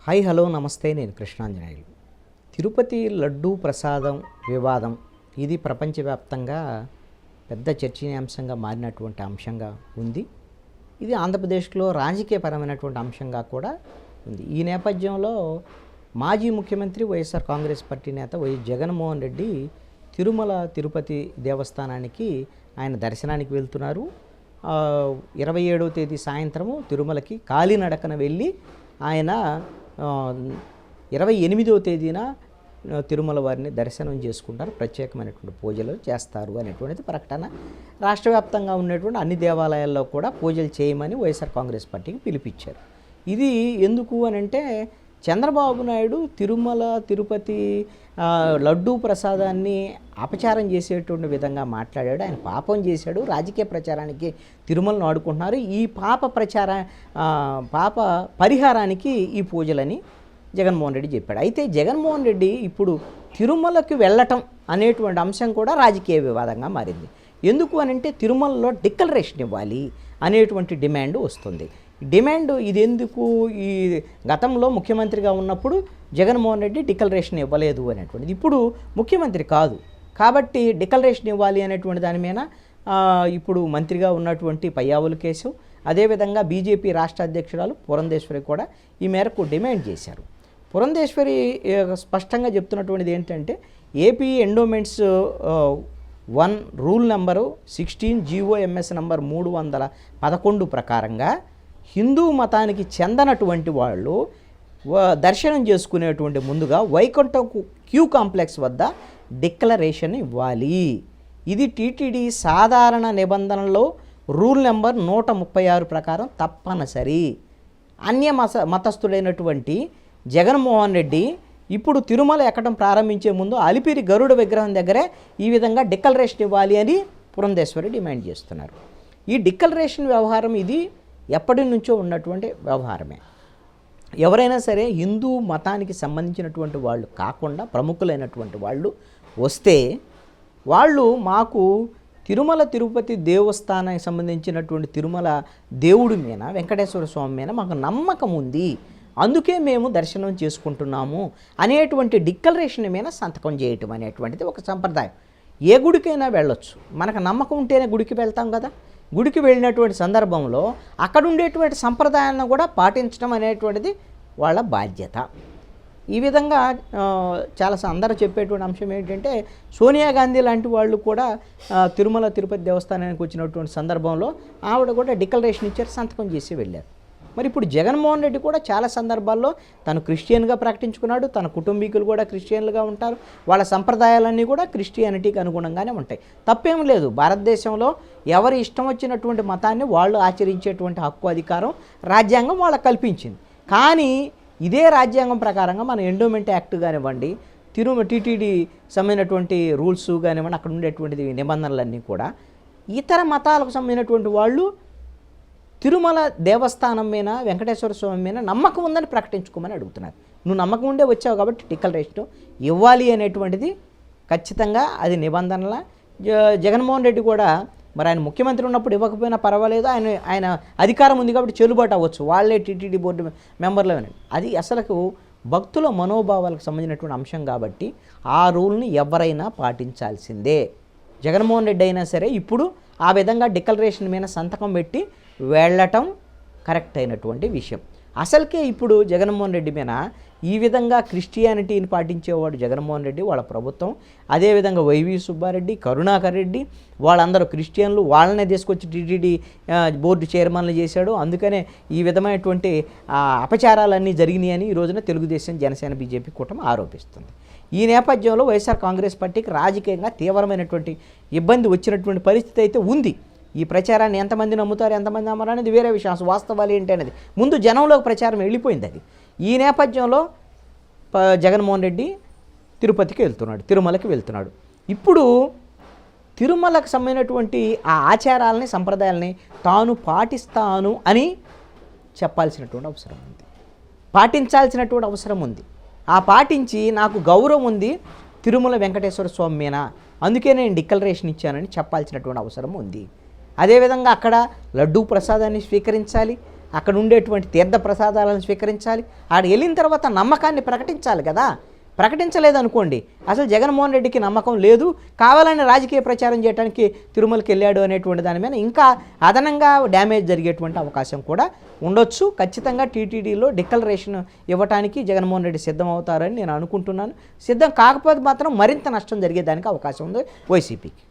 Hi hello నమస్తే, నేను కృష్ణాంజనేయులు. తిరుపతి లడ్డూ ప్రసాదం వివాదం ఇది ప్రపంచవ్యాప్తంగా పెద్ద చర్చనీయాంశంగా మారినటువంటి అంశంగా ఉంది. ఇది ఆంధ్రప్రదేశ్లో రాజకీయపరమైనటువంటి అంశంగా కూడా ఉంది. ఈ నేపథ్యంలో మాజీ ముఖ్యమంత్రి వైఎస్ఆర్ కాంగ్రెస్ పార్టీ నేత వైఎస్ జగన్మోహన్ రెడ్డి తిరుమల తిరుపతి దేవస్థానానికి ఆయన దర్శనానికి వెళ్తున్నారు. 27వ తేదీ సాయంత్రము తిరుమలకి కాలినడకన వెళ్ళి ఆయన 28వ తేదీన తిరుమల వారిని దర్శనం చేసుకుంటారు, ప్రత్యేకమైనటువంటి పూజలు చేస్తారు అనేటువంటిది ప్రకటన. రాష్ట్ర వ్యాప్తంగా ఉన్నటువంటి అన్ని దేవాలయాల్లో కూడా పూజలు చేయమని వైఎస్ఆర్ కాంగ్రెస్ పార్టీకి పిలిపించారు. ఇది ఎందుకు అని అంటే, చంద్రబాబు నాయుడు తిరుమల తిరుపతి లడ్డూ ప్రసాదాన్ని అపచారం చేసేటువంటి విధంగా మాట్లాడాడు. ఆయన పాపం చేశాడు, రాజకీయ ప్రచారానికి తిరుమలను ఆడుకుంటున్నారు. ఈ పాప పరిహారానికి ఈ పూజలని జగన్మోహన్ రెడ్డి చెప్పాడు. అయితే జగన్మోహన్ రెడ్డి ఇప్పుడు తిరుమలకి వెళ్ళటం అనేటువంటి అంశం కూడా రాజకీయ వివాదంగా మారింది. ఎందుకు అని అంటే, తిరుమలలో డిక్లరేషన్ ఇవ్వాలి అనేటువంటి డిమాండ్ వస్తుంది. డిమాండ్ ఇది ఎందుకు? ఈ గతంలో ముఖ్యమంత్రిగా ఉన్నప్పుడు జగన్మోహన్ రెడ్డి డిక్లరేషన్ ఇవ్వలేదు అనేటువంటిది. ఇప్పుడు ముఖ్యమంత్రి కాదు కాబట్టి డిక్లరేషన్ ఇవ్వాలి అనేటువంటి దాని మీద ఇప్పుడు మంత్రిగా ఉన్నటువంటి పయ్యావుల కేశవ్, అదేవిధంగా బీజేపీ రాష్ట్ర అధ్యక్షురాలు పురంధేశ్వరి కూడా ఈ మేరకు డిమాండ్ చేశారు. పురంధేశ్వరి స్పష్టంగా చెప్తున్నటువంటిది ఏంటంటే, AP endowments 1 rule number 16 GOMS number 311 ప్రకారంగా హిందూ మతానికి చెందనటువంటి వాళ్ళు దర్శనం చేసుకునేటువంటి ముందుగా వైకుంఠం క్యూ కాంప్లెక్స్ వద్ద డిక్లరేషన్ ఇవ్వాలి. ఇది టీటీడీ సాధారణ నిబంధనలో రూల్ నెంబర్ 136 ప్రకారం తప్పనిసరి. మతస్థుడైనటువంటి జగన్మోహన్ రెడ్డి ఇప్పుడు తిరుమల ఎక్కడం ప్రారంభించే ముందు అలిపిరి గరుడ విగ్రహం దగ్గరే ఈ విధంగా డిక్లరేషన్ ఇవ్వాలి అని పురంధేశ్వరి డిమాండ్ చేస్తున్నారు. ఈ డిక్లరేషన్ వ్యవహారం ఇది ఎప్పటి నుంచో ఉన్నటువంటి వ్యవహారమే. ఎవరైనా సరే హిందూ మతానికి సంబంధించినటువంటి వాళ్ళు కాకుండా ప్రముఖులైనటువంటి వాళ్ళు వస్తే వాళ్ళు మాకు తిరుమల తిరుపతి దేవస్థానానికి సంబంధించినటువంటి తిరుమల దేవుడి మీద, వెంకటేశ్వర స్వామి మీద మాకు నమ్మకం ఉంది, అందుకే మేము దర్శనం చేసుకుంటున్నాము అనేటువంటి డిక్లరేషన్ మీద సంతకం చేయటం అనేటువంటిది ఒక సంప్రదాయం. ఏ గుడికైనా వెళ్ళొచ్చు, మనకు నమ్మకం ఉంటేనే గుడికి వెళ్తాం కదా. గుడికి వెళ్ళినటువంటి సందర్భంలో అక్కడ ఉండేటువంటి సంప్రదాయాలను కూడా పాటించడం అనేటువంటిది వాళ్ళ బాధ్యత. ఈ విధంగా చాలా అందరూ చెప్పేటువంటి అంశం ఏంటంటే, సోనియా గాంధీ లాంటి వాళ్ళు కూడా తిరుమల తిరుపతి దేవస్థానానికి వచ్చినటువంటి సందర్భంలో ఆవిడ కూడా డిక్లరేషన్ ఇచ్చారు, సంతకం చేసి వెళ్ళారు. మరి ఇప్పుడు జగన్మోహన్ రెడ్డి కూడా చాలా సందర్భాల్లో తను క్రిస్టియన్గా ప్రకటించుకున్నాడు, తన కుటుంబీకులు కూడా క్రిస్టియన్లుగా ఉంటారు, వాళ్ళ సంప్రదాయాలన్నీ కూడా క్రిస్టియానిటీకి అనుగుణంగానే ఉంటాయి. తప్పేం లేదు. భారతదేశంలో ఎవరి ఇష్టం వచ్చినటువంటి మతాన్ని వాళ్ళు ఆచరించేటువంటి హక్కు, అధికారం రాజ్యాంగం వాళ్ళకి కల్పించింది. కానీ ఇదే రాజ్యాంగం ప్రకారంగా మన ఎండోమెంట్ యాక్ట్ కానివ్వండి, టీటీడీ సంబంధించినటువంటి రూల్స్ కానివ్వండి, అక్కడ ఉండేటువంటి నిబంధనలన్నీ కూడా ఇతర మతాలకు సంబంధించినటువంటి వాళ్ళు తిరుమల దేవస్థానం మీద, వెంకటేశ్వర స్వామి మీద నమ్మకం ఉందని ప్రకటించుకోమని అడుగుతున్నారు. నువ్వు నమ్మకం ఉండే వచ్చావు కాబట్టి డిక్లరేషన్ ఇవ్వాలి అనేటువంటిది ఖచ్చితంగా అది నిబంధనల. జగన్మోహన్ రెడ్డి కూడా మరి ఆయన ముఖ్యమంత్రి ఉన్నప్పుడు ఇవ్వకపోయినా పర్వాలేదు, ఆయన అధికారం ఉంది కాబట్టి చెల్లుబాటు అవ్వచ్చు, వాళ్ళే టీటీడీ బోర్డు మెంబర్లు. అది అసలు భక్తుల మనోభావాలకు సంబంధించినటువంటి అంశం కాబట్టి ఆ రూల్ని ఎవరైనా పాటించాల్సిందే. జగన్మోహన్ రెడ్డి అయినా సరే ఇప్పుడు ఆ విధంగా డిక్లరేషన్ మీద సంతకం పెట్టి వెళ్ళటం కరెక్ట్ అయినటువంటి విషయం. అసలుకే ఇప్పుడు జగన్మోహన్ రెడ్డి మీద ఈ విధంగా క్రిస్టియానిటీని పాటించేవాడు జగన్మోహన్ రెడ్డి, వాళ్ళ ప్రభుత్వం, అదేవిధంగా వైవి సుబ్బారెడ్డి, కరుణాకర్ రెడ్డి, వాళ్ళందరూ క్రిస్టియన్లు, వాళ్ళనే తీసుకొచ్చి టీటీడీ బోర్డు చైర్మన్లు చేశాడు. అందుకనే ఈ విధమైనటువంటి అపచారాలన్నీ జరిగినాయని ఈ రోజున తెలుగుదేశం, జనసేన, బీజేపీ కూటమి ఆరోపిస్తుంది. ఈ నేపథ్యంలో వైఎస్ఆర్ కాంగ్రెస్ పార్టీకి రాజకీయంగా తీవ్రమైనటువంటి ఇబ్బంది వచ్చినటువంటి పరిస్థితి అయితే ఉంది. ఈ ప్రచారాన్ని ఎంతమంది నమ్ముతారు, ఎంతమంది నమ్మరు అనేది వేరే విషయం. అసలు వాస్తవాలు ఏంటి అనేది ముందు జనంలోకి ప్రచారం వెళ్ళిపోయింది. అది ఈ నేపథ్యంలో జగన్మోహన్ రెడ్డి తిరుపతికి వెళ్తున్నాడు, తిరుమలకి వెళ్తున్నాడు. ఇప్పుడు తిరుమలకు సంబంధించినటువంటి ఆ ఆచారాలని, సంప్రదాయాలని తాను పాటిస్తాను అని చెప్పాల్సినటువంటి అవసరం ఉంది, పాటించాల్సినటువంటి అవసరం ఉంది. ఆ పాటించి నాకు గౌరవం ఉంది తిరుమల వెంకటేశ్వర స్వామి మీద, అందుకే నేను డిక్లరేషన్ ఇచ్చానని చెప్పాల్సినటువంటి అవసరం ఉంది. అదేవిధంగా అక్కడ లడ్డూ ప్రసాదాన్ని స్వీకరించాలి, అక్కడ ఉండేటువంటి తీర్థ ప్రసాదాలను స్వీకరించాలి. ఆడ వెళ్ళిన తర్వాత నమ్మకాన్ని ప్రకటించాలి కదా. ప్రకటించలేదనుకోండి, అసలు జగన్మోహన్ రెడ్డికి నమ్మకం లేదు, కావాలని రాజకీయ ప్రచారం చేయడానికి తిరుమలకి వెళ్ళాడు అనేటువంటి దాని మీద ఇంకా అదనంగా డ్యామేజ్ జరిగేటువంటి అవకాశం కూడా ఉండొచ్చు. ఖచ్చితంగా టీటీడీలో డిక్లరేషన్ ఇవ్వడానికి జగన్మోహన్ రెడ్డి సిద్ధం అవుతారని నేను అనుకుంటున్నాను. సిద్ధం కాకపోతే మాత్రం మరింత నష్టం జరిగేదానికి అవకాశం ఉంది వైసీపీకి.